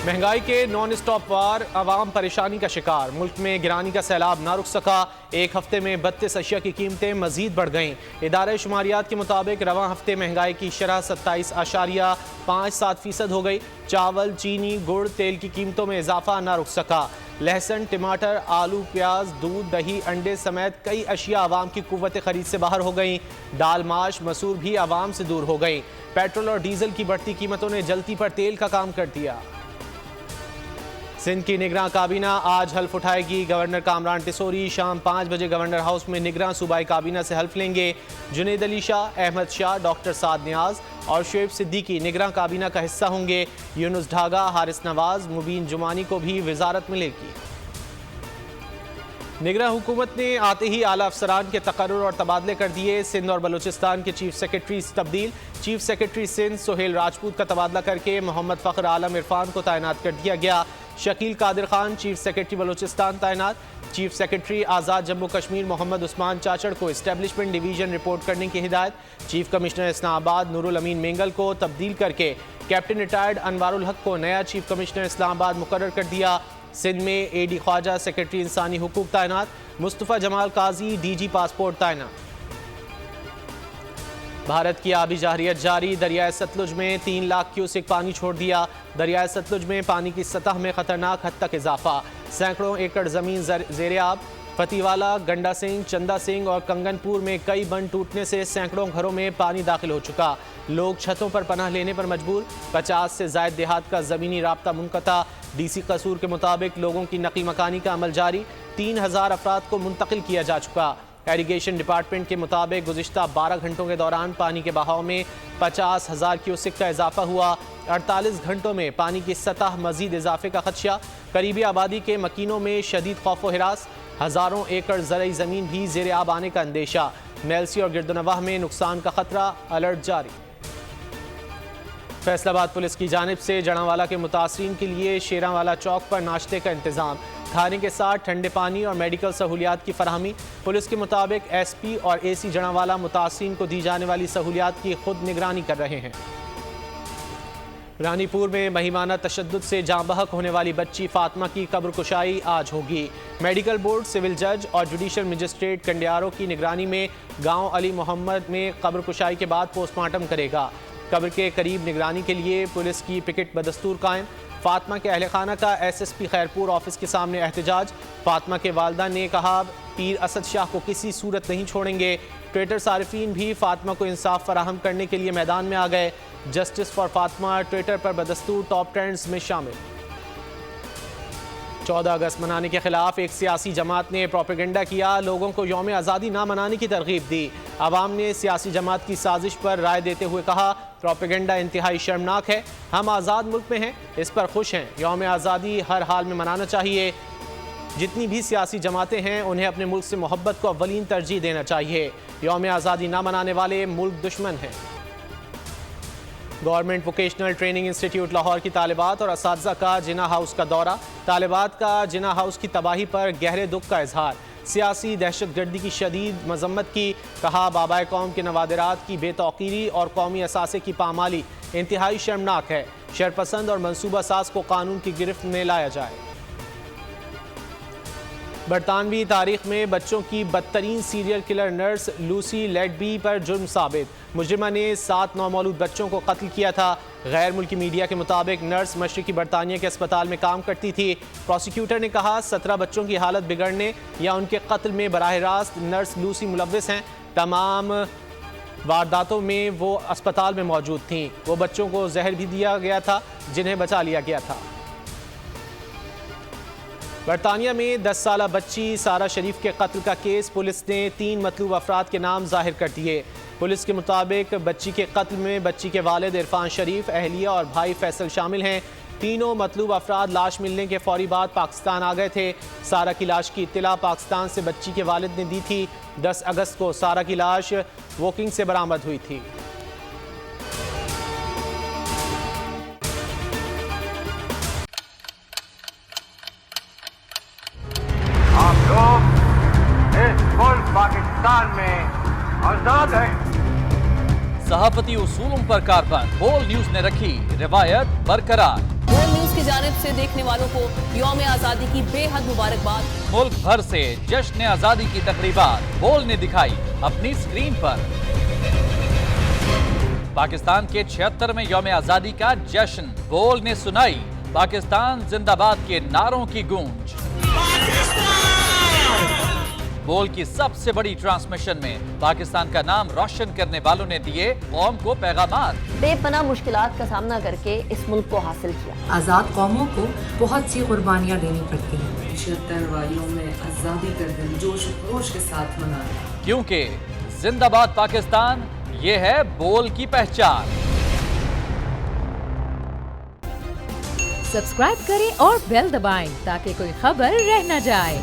महंगाई के non stop वार, आवाम परेशानी का शिकार। मुल्क में गिरानी का सैलाब ना रुक सका। एक हफ्ते में 32 अशिया की कीमतें मजीद बढ़ गईं। इदारे शुमारियात के मुताबिक रवां हफ्ते महंगाई की शरह 27.57% हो गई। चावल, चीनी, गुड़, तेल की कीमतों में इजाफा ना रुक सका। लहसुन, टमाटर, आलू, प्याज, दूध, दही, अंडे समेत कई अशिया आवाम की कुव्वत खरीद से बाहर हो गईं। दाल, माश, मसूर भी आवाम से दूर हो गई। पेट्रोल और डीजल की बढ़ती कीमतों ने जलती पर तेल का काम कर दिया। सिंध की निगरान काबीना आज हल्फ उठाएगी। गवर्नर कामरान टिसोरी शाम 5 बजे गवर्नर हाउस में निगरान सूबाई काबीना से हल्फ लेंगे। जुनेद अली शाह, अहमद शाह, डॉक्टर साद नियाज और शुएब सिद्दीकी निगरान काबीना का हिस्सा होंगे। यूनुस ढागा, हारिस नवाज, मुबीन जुमानी को भी वजारत मिलेगी। निगरान हुकूमत ने आते ही आला अफसरान के तकर्रुर और तबादले कर दिए। सिंध और बलूचिस्तान के चीफ सेक्रेटरी तब्दील। चीफ सेक्रेटरी सिंध सोहेल राजपूत का तबादला करके मोहम्मद फ़ख्र आलम इरफान को तैनात कर दिया गया। शकील कादिर खान चीफ सेक्रेटरी बलूचिस्तान तैनात। चीफ सेक्रेटरी आज़ाद जम्मू कश्मीर मोहम्मद उस्मान चाचड़ को इस्टेब्लिशमेंट डिवीजन रिपोर्ट करने की हिदायत। चीफ कमिश्नर इस्लामाबाद नूरुल अमीन मेंगल को तब्दील करके कैप्टन रिटायर्ड अनवारुल हक को नया चीफ कमिश्नर इस्लामाबाद मुकर्रर कर दिया। सिंध में एडी ख्वाजा सेक्रेटरी इंसानी हुकूक तैनात। मुस्तफ़ा जमाल काजी डीजी पासपोर्ट तैनात। भारत की आबी जारियत जारी। दरियाए सतलुज में 3 लाख क्यूसेक पानी छोड़ दिया। दरियाए सतलुज में पानी की सतह में खतरनाक हद तक इजाफा। सैकड़ों एकड़ जमीन ज़ेरे आब। फतीवाला, गंडा सिंह, चंदा सिंह और कंगनपुर में कई बंद टूटने से सैकड़ों घरों में पानी दाखिल हो चुका। लोग छतों पर पनाह लेने पर मजबूर। 50 से ज़ायद देहात का ज़मीनी राब्ता मुनक़ता। डीसी कसूर के मुताबिक लोगों की नक़ल मकानी का अमल जारी। 3000 अफराद को मुंतकिल किया जा चुका। एरीगेशन डिपार्टमेंट के मुताबिक गुज़िश्ता 12 घंटों के दौरान पानी के बहाव में 50,000 क्यूसेक का इजाफा हुआ। 48 घंटों में पानी की सतह मजीद इजाफे का खदशा। करीबी आबादी के मकीनों में शदीद खौफ व हिरास। हज़ारों एकड़ ज़रई ज़मीन भी ज़ेरे आब आने का अंदेशा। मेलसी और गिरदनवाह में नुकसान का खतरा, अलर्ट जारी। फैसलाबाद पुलिस की जानिब से जड़ांवाला के मुतासरीन के लिए शेरांवाला चौक पर नाश्ते का इंतज़ाम। खाने के साथ ठंडे पानी और मेडिकल सहूलियात की फराहमी। पुलिस के मुताबिक SP और AC जड़ांवाला मुतासरीन को दी जाने वाली सहूलियात की खुद निगरानी कर रहे हैं। रानीपुर में महिमाना तशद्दुद से जाँ बहक होने वाली बच्ची फातिमा की कब्र कुशाई आज होगी। मेडिकल बोर्ड, सिविल जज और जुडिशल मजिस्ट्रेट कंडियारों की निगरानी में गांव अली मोहम्मद में कब्र कुशाई के बाद पोस्टमार्टम करेगा। कब्र के करीब निगरानी के लिए पुलिस की पिकेट बदस्तूर कायम। फातिमा के अहल खाना का SSP खैरपुर ऑफिस के सामने एहतजाज। फातिमा के वालदा ने कहा पीर असद शाह को किसी सूरत नहीं छोड़ेंगे। ट्विटर सारिफीन भी फातिमा को इंसाफ फराहम करने के लिए मैदान में आ गए। जस्टिस फॉर फातिमा ट्विटर पर बदस्तूर टॉप ट्रेंड्स में शामिल। 14 अगस्त मनाने के खिलाफ एक सियासी जमात ने प्रोपेगेंडा किया। लोगों को यौम आज़ादी ना मनाने की तरगीब दी। आवाम ने सियासी जमात की साजिश पर राय देते हुए कहा प्रोपेगेंडा इंतहाई शर्मनाक है। हम आज़ाद मुल्क में हैं, इस पर खुश हैं। यौम आज़ादी हर हाल में मनाना चाहिए। जितनी भी सियासी जमातें हैं उन्हें अपने मुल्क से मोहब्बत को अव्वलीन तरजीह देना चाहिए। यौम आज़ादी ना मनाने वाले मुल्क दुश्मन हैं। Government vocational training institute Lahore की तालिबात और असातिज़ा का जिना हाउस का दौरा। तालिबात का जिना हाउस की तबाही पर गहरे दुख का इजहार। सियासी दहशतगर्दी की शदीद मजम्मत की। कहा बाबाए कौम के नवादिरात की बेतौकीरी और कौमी असासे की पामाली इंतहाई शर्मनाक है। शरपसंद और मनसूबा साज को कानून की गिरफ्त में लाया जाए। बरतानवी तारीख में बच्चों की बदतरीन सीरियल किलर नर्स लूसी लेडबी पर जुर्म साबित। मुजरिमा ने 7 नौमौलूद बच्चों को कत्ल किया था। गैर मुल्की मीडिया के मुताबिक नर्स मशरिकी बरतानिया के अस्पताल में काम करती थी। प्रोसिक्यूटर ने कहा 17 बच्चों की हालत बिगड़ने या उनके कत्ल में बराह रास्त नर्स लूसी मुलव्विस हैं। तमाम वारदातों में वो अस्पताल में मौजूद थीं। वो बच्चों को जहर भी दिया गया था जिन्हें बचा लिया गया था। बरतानिया में 10 साला बच्ची सारा शरीफ के कत्ल का केस पुलिस ने 3 मतलूब अफराद के नाम जाहिर कर दिए। पुलिस के मुताबिक बच्ची के कत्ल में बच्ची के वालिद इरफान शरीफ, अहलिया और भाई फैसल शामिल हैं। तीनों मतलूब अफराद लाश मिलने के फौरी बाद पाकिस्तान आ गए थे। सारा की लाश की इत्तला पाकिस्तान से बच्ची के वालिद ने दी थी। 10 अगस्त को सारा की लाश वोकिंग से बरामद हुई थी। पाकिस्तान में आजाद है। सहाफत सकाफती उसूलों पर कारबंद। बोल न्यूज ने रखी रिवायत बरकरार। बोल न्यूज की जानिब से देखने वालों को यौम आज़ादी की बेहद मुबारकबाद। मुल्क भर से जश्न आजादी की तकरीबात बोल ने दिखाई अपनी स्क्रीन पर। पाकिस्तान के 76वें यौम आजादी का जश्न। बोल ने सुनाई पाकिस्तान जिंदाबाद के नारों की गूंज। बोल की सबसे बड़ी ट्रांसमिशन में पाकिस्तान का नाम रोशन करने वालों ने दिए कौम को पैगामात। बेपनाह मुश्किलात का सामना करके इस मुल्क को हासिल किया। आज़ाद कौमों को बहुत सी कुर्बानियाँ देनी पड़ती हैं। 76 वालियों में आज़ादी का दिन जोश खरोश के साथ मना। क्योंकि जिंदाबाद पाकिस्तान ये है बोल की पहचान। सब्सक्राइब करें और बेल दबाएं ताकि कोई खबर रह न जाए।